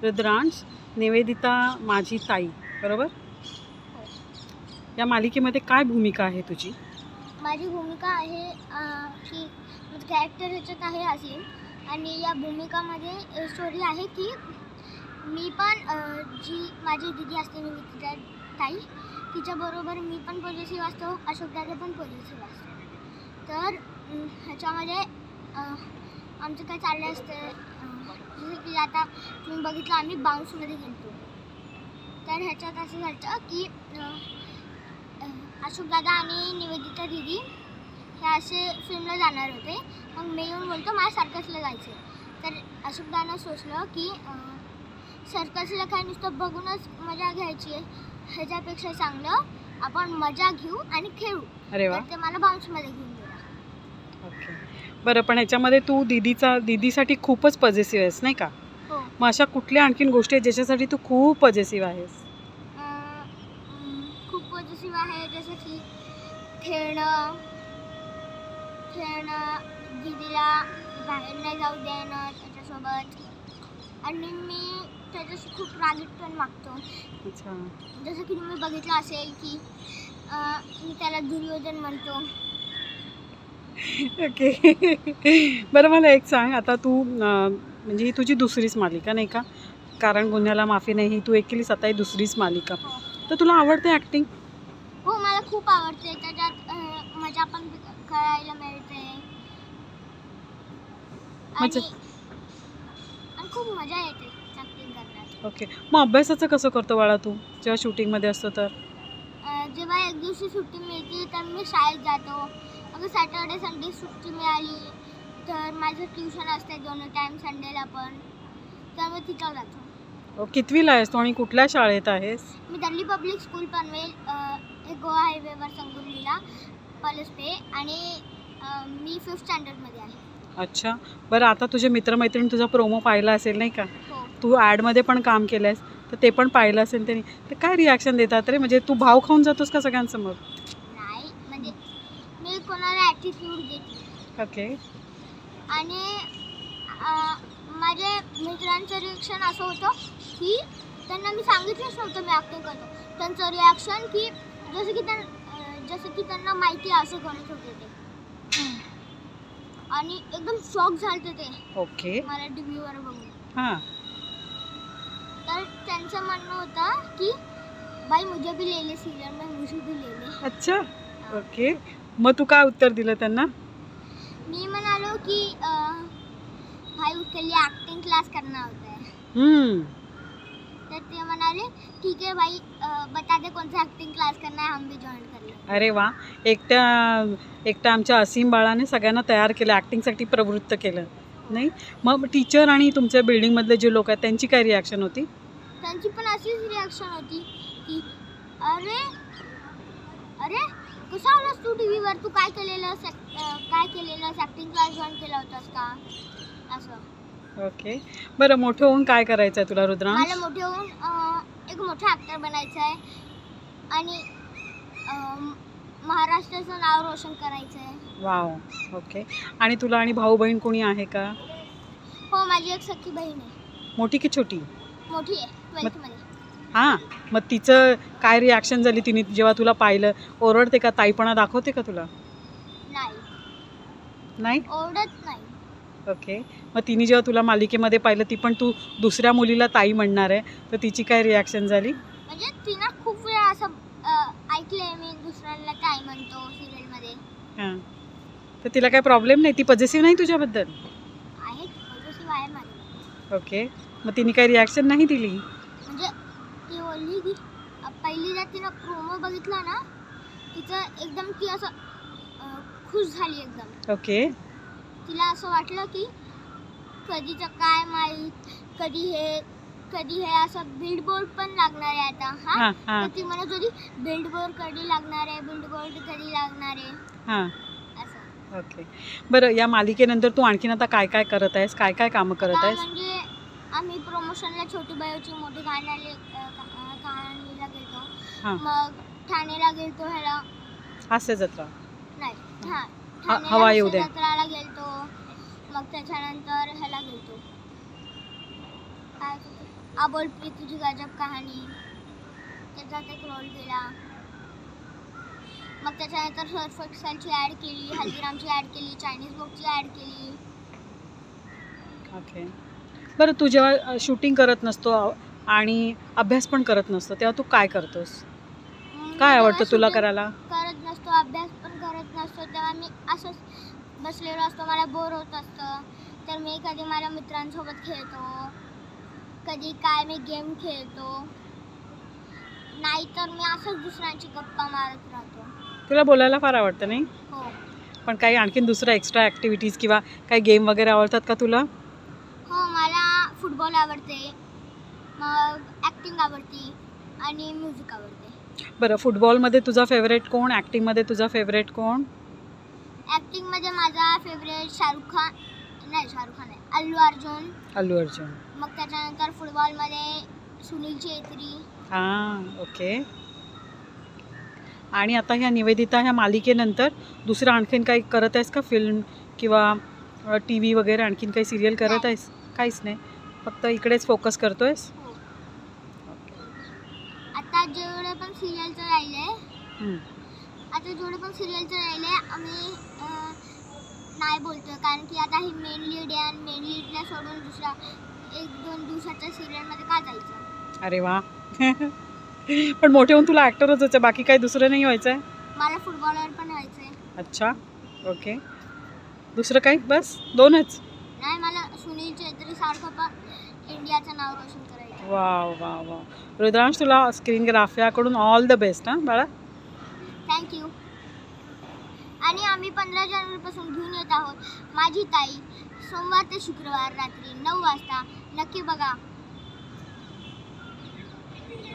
रुद्रांश, निवेदिता माझी ताई, बरोबर? या मालिकेमध्ये काय भूमिका आहे तुझी? माझी भूमिका आहे की कॅरेक्टर ह्याच्यात आहे असीम, आणि या भूमिकामध्ये स्टोरी आहे की मी पण जी माझी दीदी असते निवेदिता ताई, तिच्याबरोबर मी पण पॉझिटिव्ह असतो, अशोक दादा पण पॉझिटिव्ह असतो. तर ह्याच्यामध्ये आमचं काय चाललं असतं, जसं की आता तुम्ही बघितलं आम्ही बाउन्समध्ये गेलो. तर ह्याच्यात असं झालं की अशोक दादा आणि निवेदिता दीदी हे असे फिल्मला जाणार होते. मग मी येऊन बोलतो मला सर्कसला जायचं आहे. तर अशोक दादांना सोचलं की सर्कसला काय नुसतं बघूनच मजा घ्यायची आहे, ह्याच्यापेक्षा चांगलं आपण मजा घेऊ आणि खेळू. अरे वा. तर ते मला बाउन्समध्ये घेऊन गेला. ओके, बरं. पण ह्याच्यामध्ये तू दीदीसाठी खूपच पॉझिटिव्ह आहेस, नाही का? हो. मग अशा कुठल्या आणखीन गोष्टी आहेत ज्याच्यासाठी तू खूप पॉझिटिव्ह आहेस? खूप पॉझिटिव्ह आहे, जसं की खेळणं, दीदीला बाहेर नाही जाऊ देणं त्याच्यासोबत, आणि मी त्याच्याशी खूप रागीट पण वागतो. अच्छा. जसं की तुम्ही बघितलं असेल की मी त्याला दुर्योधन म्हणतो. ओके. बरं, मला एक सांग, आता तू म्हणजे ही तुझी दुसरीच मालिका, नाही का? कारण गुन्ह्याला माफी नाही ही तू एक केलीस, आता ही दुसरीच मालिका. हो. तर तुला आवडते ॲक्टिंग? हो, मला खूप आवडते. त्याच्यात मजा पण कळायला मिळते म्हणजे आणि खूप मजा येते ॲक्टिंग करण्यात. ओके. मग अभ्यासाचं कसं करतो बाळा तू जेव्हा शूटिंगमध्ये असतो तर? जेव्हा एक दिवशी सुट्टी मिळते तर मी शाळेत जातो. अगं सॅटर्डे संडे सुट्टी मिळाली तर माझं ट्युशन असते 2 टाईम संडेला पण, त्यामुळे तिथं जातो. कितवीला आहेस तू आणि कुठल्या शाळेत आहेस? मी दिल्ली पब्लिक स्कूल पनवेल, हे गोवा हायवेवर संगुर्लीला पलसपे, आणि मी 5th स्टँडर्डमध्ये आहे. अच्छा. बरं, आता तुझे मित्रमैत्रिणी तुझा प्रोमो पाहिला असेल, नाही का? हो. तू ॲडमध्ये पण काम केलं आहेस, तर ते पण पाहिलं असेल त्यांनी. तर काय रिॲक्शन देतात रे? म्हणजे तू भाव खाऊन जातोस का सगळ्यांसमोर? नाही, म्हणजे मी कोणाला ॲटिट्यूड देते. ओके. आणि माझ्या मित्रांचं रिॲक्शन असं होतं की त्यांना मी सांगितलंच नव्हतं मी ॲक्टिंग करतो. त्यांचं रिॲक्शन की जसं की त्यांना माहिती असं करत होते ते, आणि एकदम शॉक झाले ते. ओके. मला टीव्हीवर बघून. हां. तर त्यांचं म्हणणं होतं की भाई मुझे भी ले ले सीरियल में, मुझे भी ले ले. अच्छा. ओके. मग तू काय उत्तर दिलं त्यांना? मी म्हणालो की भाई उसके लिए एक्टिंग क्लास करना होता है. तर ते म्हणाले ठीक है भाई, बता दे कौन सा एक्टिंग क्लास करना है, हम भी जॉइन कर लेंगे. अरे वा. एकट्या आमच्या असीम बाळाने सगळ्यांना तयार केलं, ॲक्टिंगसाठी प्रवृत्त केलं, नाही? मग टीचर आणि तुमच्या बिल्डिंगमधले जे लोक आहेत त्यांची काय रिॲक्शन होती? त्यांची पण अशीच रिॲक्शन होती की अरे अरे कसा आलास तू टीव्हीवर, तू काय केलेलंस, ॲक्टिंग क्लास जॉईन केला होतास का, असं. ओके. बरं, मोठं होऊन काय करायचं आहे तुला रुद्रांश? मला मोठे होऊन एक मोठा ॲक्टर बनायचं आहे आणि महाराष्ट्राचं नाव रोशन करायचं आहे. वाव. ओके. आणि तुला आणि भाऊ बहीण कोणी आहे का? हो, माझी एक सख्खी बहीण आहे. मोठी की छोटी? मोठी आहे, 12th मध्ये. हां. मग तिचं काय रिॲक्शन झाली तिने जेव्हा तुला पाहिलं? ओरडते का? ताईपणा दाखवते का तुला? नाही? ओरडत नाही. ओके. मग तिने जेव्हा तुला मालिकेमध्ये पाहिलं, ती पण तू दुसऱ्या मुलीला ताई म्हणणार आहे, तर तिची काय रिॲक्शन झाली? म्हणजे तिनं खूप वेळा असं ऐकलंय मी दुसऱ्याला ताई म्हणतो सिरियलमध्ये. हां. तर तिला काय प्रॉब्लेम नाही? ती पॉझिटिव्ह नाही तुझ्याबद्दल? आहे, पॉझिटिव्ह आहे माझी. ओके. मग तिने काही रिॲक्शन नाही दिली? म्हणजे ती बोलली की पहिली जर तिनं प्रोमो बघितला ना, तिचं एकदम ती असं खुश झाली एकदम. ओके. तिला असं वाटलं की कधीचं काय माहीत, कधी हे असं बिल्डबोर्ड पण लागणार आहे आता. हां. तर ती म्हणत होती बिल्डबोर्ड कधी लागणार आहे, बिल्डबोर्ड कधी लागणार आहे. हां. असं. ओके. बरं, या मालिकेनंतर तू आणखीन आता काय काय करत आहेस? काय काय कामं करत आहेस? म्हणजे आम्ही प्रमोशनला छोटी बायोची मोठी कहाणीला गेलो. हां. मग ठाणेला गेलतो, ह्याला हास्य जत्रा? नाही, हां, हवा येऊ दे. जत्राला गेलतो. मग त्याच्यानंतर ह्याला गेलतो, काय अबोल प्रीतीची गजब कहाणी त्याच्यात एक रोल केला. मग त्याच्यानंतर सर्फ एक्सेलची ॲड केली, हल्दीरामची ॲड केली, चायनीज बॉक्सची ॲड केली. ओके. बरं, तू जेव्हा शूटिंग करत नसतो आणि अभ्यास पण करत नसतो तेव्हा तू काय करतोस? काय आवडतं तुला करायला? करत नसतो, अभ्यास पण करत नसतो तेव्हा मी असंच बसलेलो असतो, मला बोर होत असतं. तर मी कधी माझ्या मित्रांसोबत खेळतो, कधी काय मी गेम खेळतो, नाहीतर मी असंच दुसऱ्यांची गप्पा मारत राहतो. तुला बोलायला फार आवडतं नाही? हो. पण काही आणखीन दुसरं एक्स्ट्रा ॲक्टिव्हिटीज किंवा काही गेम वगैरे आवडतात का तुला? हो, मला फुटबॉल आवडते, मग ॲक्टिंग आवडते आणि म्युझिक आवडते. बरं, फुटबॉलमध्ये तुझा फेवरेट कोण? ॲक्टिंगमध्ये तुझा फेवरेट कोण? ॲक्टिंगमध्ये माझा फेवरेट शाहरुख खान आहे, अल्लू अर्जुन. अल्लू अर्जुन. मग त्याच्यानंतर फुटबॉलमध्ये सुनील छेत्री. हां, ओके. आणि आता ह्या निवेदिता ह्या मालिकेनंतर दुसरं आणखीन काही करत आहेस का? फिल्म किंवा TV वगैरे आणखीन काही सिरियल करत आहेस? काहीच नाही, फक्त इकडेच फोकस करतोयस? हो. आता जेवढे पण सिरियलचं राहिले आम्ही नाही बोलतो, कारण की आता ही मेन लीड आहे आणि मेन लीडला सोडून दुसरा 1-2 दिवसाच्या सिरियलमध्ये का जायचं? अरे वा. पण मोठे होऊन तुला ॲक्टरच व्हायचं, बाकी काही दुसरं नाही व्हायचं आहे? मला फुटबॉलर पण व्हायचं आहे. अच्छा, ओके. दुसरं काही? बस 2च? नाही, मला सुनील छेत्री सारखं पण इंडियाचं नाव रोशन करायचं. वा. रुद्रांश, तुला स्क्रीन ग्राफियाकडून ऑल द बेस्ट. हां बाळा. थँक्यू. आणि आम्ही 15 जानेवारीपासून घेऊन येत आहोत माझी ताई, सोमवार ते शुक्रवार रात्री 9 वाजता. नक्की बघा.